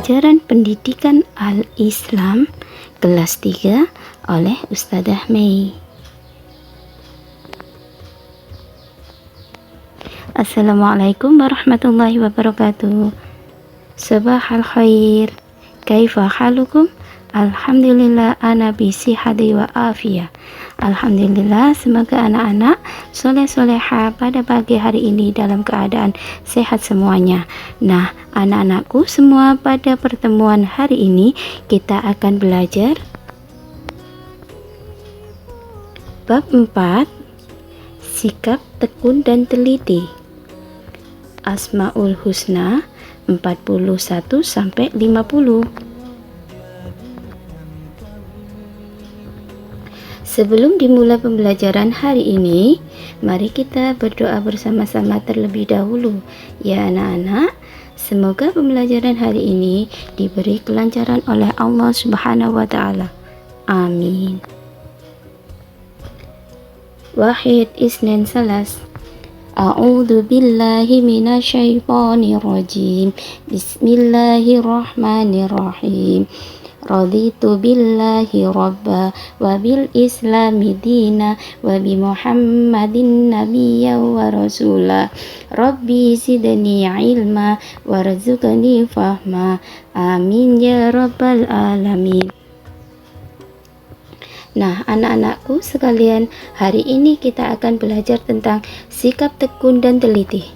Pembelajaran Pendidikan Al-Islam kelas 3 oleh Ustadzah Mei. Assalamualaikum warahmatullahi wabarakatuh. Sabahal khair. Kaifa halukum? Alhamdulillah ana bi sihhati wa afiyah. Alhamdulillah, semoga anak-anak soleh-soleha pada pagi hari ini dalam keadaan sehat semuanya. Nah, anak-anakku semua, pada pertemuan hari ini kita akan belajar bab 4, sikap tekun dan teliti. Asmaul Husna 41 sampai 50. Sebelum dimulai pembelajaran hari ini, mari kita berdoa bersama-sama terlebih dahulu. Ya anak-anak, semoga pembelajaran hari ini diberi kelancaran oleh Allah Subhanahu wa Ta'ala. Amin. Wahid Isnin Salas. A'udzu billahi minasyaitonir rajim. Bismillahirrahmanirrahim. Raditu billahi rabba wa bil islami dina wa bi muhammadin nabiyya wa rasula. Rabbi zidni ilma warzuqni fahma. Amin ya rabbal alamin. Nah, anak-anakku sekalian, hari ini kita akan belajar tentang sikap tekun dan teliti.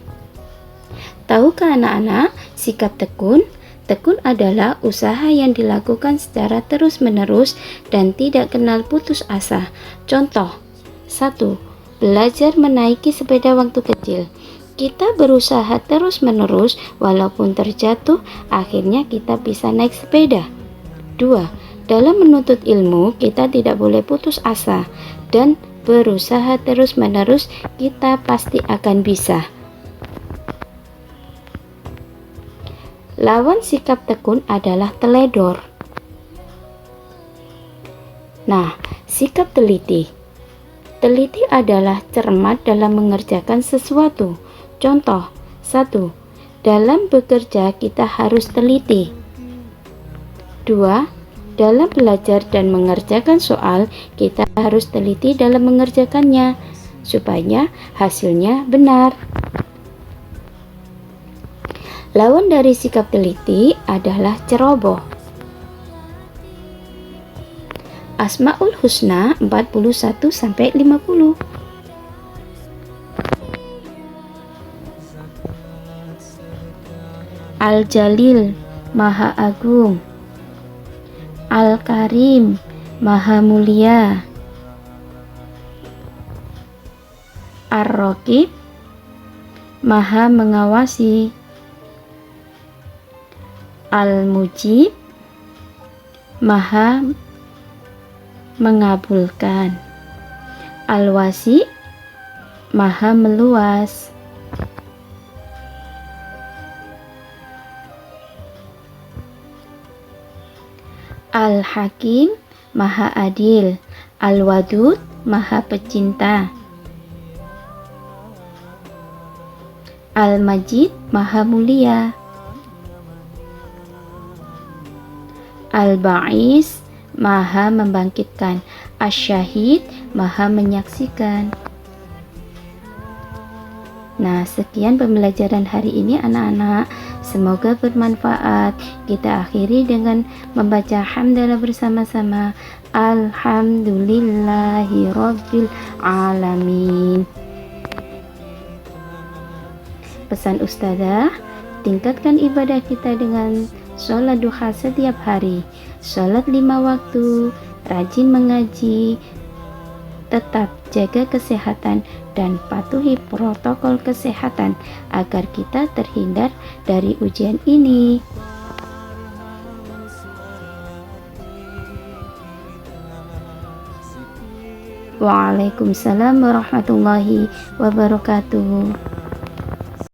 Tahukah anak-anak, sikap tekun? Tekun adalah usaha yang dilakukan secara terus-menerus dan tidak kenal putus asa. Contoh, 1. Belajar menaiki sepeda waktu kecil. Kita berusaha terus-menerus walaupun terjatuh, akhirnya kita bisa naik sepeda. 2. Dalam menuntut ilmu, kita tidak boleh putus asa dan berusaha terus-menerus, kita pasti akan bisa. Lawan sikap tekun adalah teledor. Nah, sikap teliti. Teliti adalah cermat dalam mengerjakan sesuatu. Contoh, 1. Dalam bekerja kita harus teliti. 2. Dalam belajar dan mengerjakan soal, kita harus teliti dalam mengerjakannya supaya hasilnya benar. Lawan dari sikap teliti adalah ceroboh. Asmaul Husna 41 sampai 50. Al-Jalil, Maha Agung. Al-Karim, Maha Mulia. Ar-Raqib, Maha Mengawasi. Al-Mujib, Maha mengabulkan. Al-Wasi, Maha meluas. Al-Hakim, Maha adil. Al-Wadud, Maha pecinta. Al-Majid, Maha mulia. Al-Ba'is, Maha membangkitkan. Asy-Syahid, Maha menyaksikan. Nah, sekian pembelajaran hari ini anak-anak. Semoga bermanfaat. Kita akhiri dengan membaca hamdalah bersama-sama. Alhamdulillahi rabbil alamin. Pesan Ustadzah, tingkatkan ibadah kita dengan sholat duha setiap hari, sholat 5 waktu, rajin mengaji, tetap jaga kesehatan dan patuhi protokol kesehatan agar kita terhindar dari ujian ini. Waalaikumsalam warahmatullahi wabarakatuh.